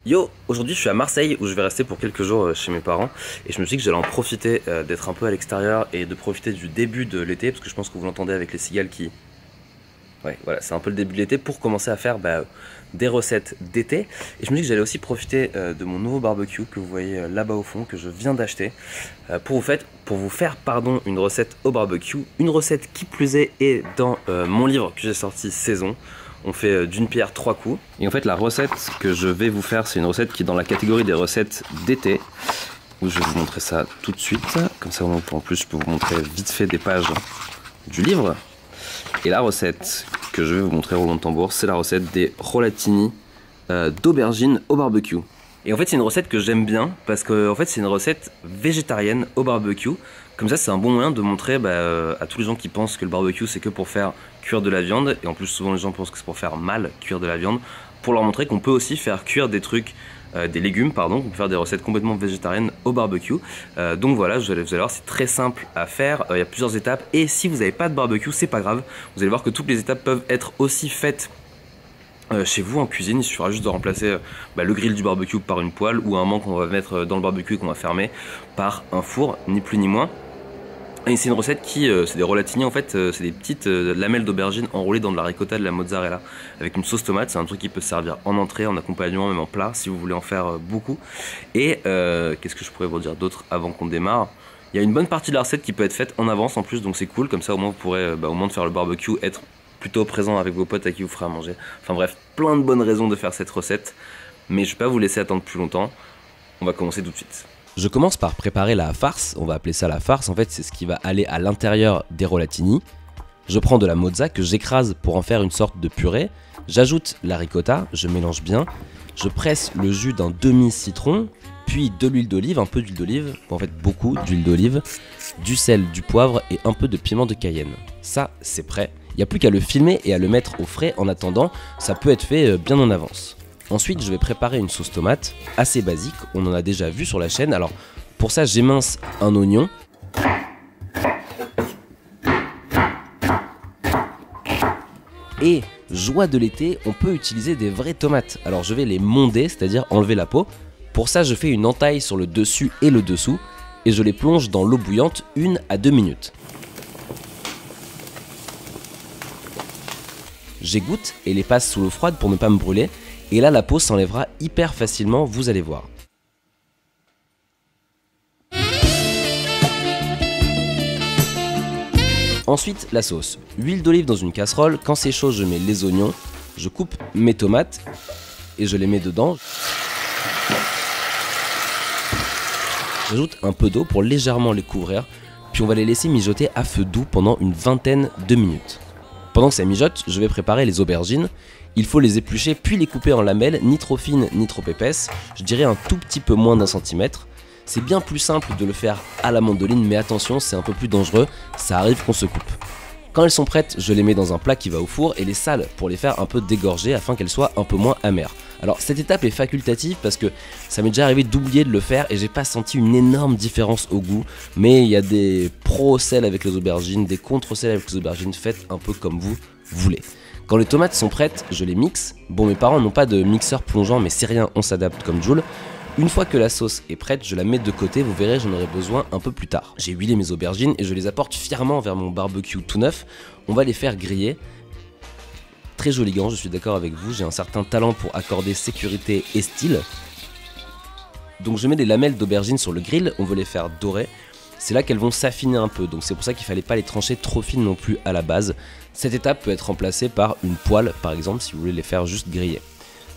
Yo, aujourd'hui je suis à Marseille où je vais rester pour quelques jours chez mes parents et je me suis dit que j'allais en profiter d'être un peu à l'extérieur et de profiter du début de l'été parce que je pense que vous l'entendez avec les cigales qui... Ouais, voilà, c'est un peu le début de l'été pour commencer à faire des recettes d'été. Et je me dis que j'allais aussi profiter de mon nouveau barbecue que vous voyez là-bas au fond, que je viens d'acheter, pour vous faire une recette au barbecue. Une recette qui plus est dans mon livre que j'ai sorti Saison. On fait d'une pierre trois coups. Et en fait, la recette que je vais vous faire, c'est une recette qui est dans la catégorie des recettes d'été. Où je vais vous montrer ça tout de suite. Comme ça, en plus, je peux vous montrer vite fait des pages du livre. Et la recette que je vais vous montrer roulement de tambour, c'est la recette des rolatini d'aubergine au barbecue. Et en fait, c'est une recette que j'aime bien parce que en fait, c'est une recette végétarienne au barbecue. Comme ça, c'est un bon moyen de montrer à tous les gens qui pensent que le barbecue c'est que pour faire cuire de la viande. Et en plus, souvent les gens pensent que c'est pour faire mal cuire de la viande. Pour leur montrer qu'on peut aussi faire cuire des trucs, des légumes, pardon, qu'on peut faire des recettes complètement végétariennes au barbecue. Donc voilà, vous allez voir, c'est très simple à faire. Il y a plusieurs étapes. Et si vous n'avez pas de barbecue, c'est pas grave. Vous allez voir que toutes les étapes peuvent être aussi faites chez vous en cuisine. Il suffira juste de remplacer le grill du barbecue par une poêle ou un aimant qu'on va mettre dans le barbecue et qu'on va fermer par un four, ni plus ni moins. Et c'est une recette qui, c'est des rolatini en fait, c'est des petites lamelles d'aubergine enroulées dans de la ricotta, de la mozzarella avec une sauce tomate. C'est un truc qui peut servir en entrée, en accompagnement, même en plat si vous voulez en faire beaucoup. Et qu'est-ce que je pourrais vous dire d'autre avant qu'on démarre? Il y a une bonne partie de la recette qui peut être faite en avance en plus, donc c'est cool, comme ça au moins vous pourrez au moment de faire le barbecue être plutôt présent avec vos potes à qui vous ferez à manger. Enfin bref, plein de bonnes raisons de faire cette recette, mais je vais pas vous laisser attendre plus longtemps. On va commencer tout de suite. Je commence par préparer la farce, on va appeler ça la farce, en fait c'est ce qui va aller à l'intérieur des rolatini. Je prends de la mozza que j'écrase pour en faire une sorte de purée, j'ajoute la ricotta, je mélange bien, je presse le jus d'un demi-citron, puis de l'huile d'olive, un peu d'huile d'olive, en fait beaucoup d'huile d'olive, du sel, du poivre et un peu de piment de Cayenne. Ça c'est prêt, il n'y a plus qu'à le filmer et à le mettre au frais. En attendant, ça peut être fait bien en avance. Ensuite, je vais préparer une sauce tomate assez basique, on en a déjà vu sur la chaîne. Alors, pour ça, j'émince un oignon. Et, joie de l'été, on peut utiliser des vraies tomates. Alors, je vais les monder, c'est-à-dire enlever la peau. Pour ça, je fais une entaille sur le dessus et le dessous, et je les plonge dans l'eau bouillante 1 à 2 minutes. J'égoutte et les passe sous l'eau froide pour ne pas me brûler. Et là, la peau s'enlèvera hyper facilement, vous allez voir. Ensuite, la sauce. Huile d'olive dans une casserole. Quand c'est chaud, je mets les oignons. Je coupe mes tomates et je les mets dedans. J'ajoute un peu d'eau pour légèrement les couvrir. Puis on va les laisser mijoter à feu doux pendant une vingtaine de minutes. Pendant que ça mijote, je vais préparer les aubergines. Il faut les éplucher puis les couper en lamelles, ni trop fines ni trop épaisses, je dirais un tout petit peu moins d'1 centimètre. C'est bien plus simple de le faire à la mandoline, mais attention, c'est un peu plus dangereux, ça arrive qu'on se coupe. Quand elles sont prêtes, je les mets dans un plat qui va au four et les sale pour les faire un peu dégorger afin qu'elles soient un peu moins amères. Alors cette étape est facultative parce que ça m'est déjà arrivé d'oublier de le faire et j'ai pas senti une énorme différence au goût, mais il y a des pro-sel avec les aubergines, des contre-sel avec les aubergines, faites un peu comme vous voulez. Quand les tomates sont prêtes, je les mixe. Bon, mes parents n'ont pas de mixeur plongeant, mais c'est rien, on s'adapte comme Joule. Une fois que la sauce est prête, je la mets de côté, vous verrez, j'en aurai besoin un peu plus tard. J'ai huilé mes aubergines et je les apporte fièrement vers mon barbecue tout neuf. On va les faire griller. Très joliment, je suis d'accord avec vous, j'ai un certain talent pour accorder sécurité et style. Donc je mets des lamelles d'aubergines sur le grill, on veut les faire dorer. C'est là qu'elles vont s'affiner un peu, donc c'est pour ça qu'il fallait pas les trancher trop fines non plus à la base. Cette étape peut être remplacée par une poêle par exemple si vous voulez les faire juste griller.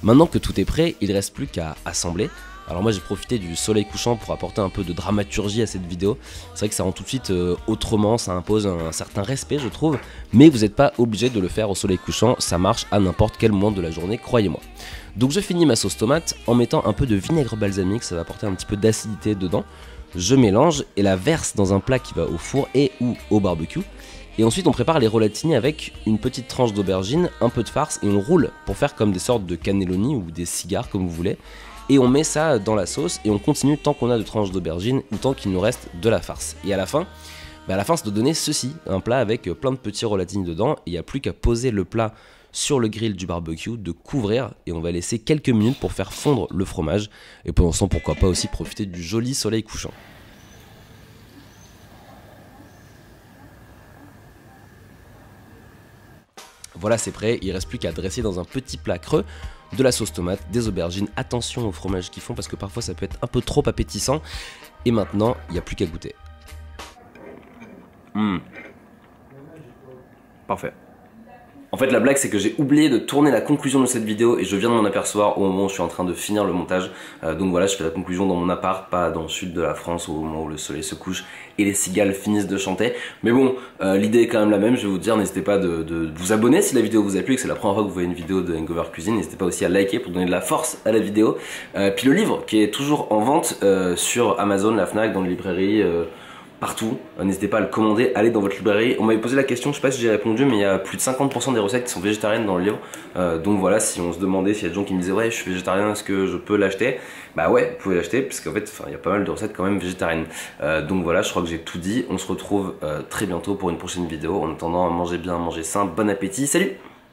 Maintenant que tout est prêt, il ne reste plus qu'à assembler. Alors moi j'ai profité du soleil couchant pour apporter un peu de dramaturgie à cette vidéo. C'est vrai que ça rend tout de suite autrement, ça impose un certain respect je trouve. Mais vous n'êtes pas obligé de le faire au soleil couchant, ça marche à n'importe quel moment de la journée, croyez-moi. Donc je finis ma sauce tomate en mettant un peu de vinaigre balsamique, ça va apporter un petit peu d'acidité dedans. Je mélange et la verse dans un plat qui va au four et ou au barbecue. Et ensuite on prépare les rolatini avec une petite tranche d'aubergine, un peu de farce et on roule pour faire comme des sortes de cannelloni ou des cigares comme vous voulez. Et on met ça dans la sauce et on continue tant qu'on a de tranches d'aubergine ou tant qu'il nous reste de la farce. Et à la fin, ça doit donner ceci, un plat avec plein de petits rolatini dedans. Et il n'y a plus qu'à poser le plat sur le grill du barbecue, de couvrir et on va laisser quelques minutes pour faire fondre le fromage. Et pendant ce temps, pourquoi pas aussi profiter du joli soleil couchant. Voilà, c'est prêt, il ne reste plus qu'à dresser dans un petit plat creux de la sauce tomate, des aubergines. Attention au fromage qu'ils font parce que parfois ça peut être un peu trop appétissant. Et maintenant, il n'y a plus qu'à goûter. Parfait. En fait, la blague, c'est que j'ai oublié de tourner la conclusion de cette vidéo et je viens de m'en apercevoir au moment où je suis en train de finir le montage. Donc voilà, je fais la conclusion dans mon appart, pas dans le sud de la France, au moment où le soleil se couche et les cigales finissent de chanter. Mais bon, l'idée est quand même la même. Je vais vous dire, n'hésitez pas de vous abonner si la vidéo vous a plu et que c'est la première fois que vous voyez une vidéo de Hangover Cuisine. N'hésitez pas aussi à liker pour donner de la force à la vidéo. Puis le livre qui est toujours en vente sur Amazon, la Fnac, dans les librairies. Partout, n'hésitez pas à le commander, allez dans votre librairie. On m'avait posé la question, je sais pas si j'ai répondu, mais il y a plus de 50% des recettes qui sont végétariennes dans le livre. Donc voilà, si on se demandait, s'il y a des gens qui me disaient ouais je suis végétarien, est-ce que je peux l'acheter? Bah ouais, vous pouvez l'acheter, parce qu'en fait il y a pas mal de recettes quand même végétariennes. Donc voilà, je crois que j'ai tout dit. On se retrouve très bientôt pour une prochaine vidéo. En attendant, mangez bien, mangez sain, bon appétit, salut!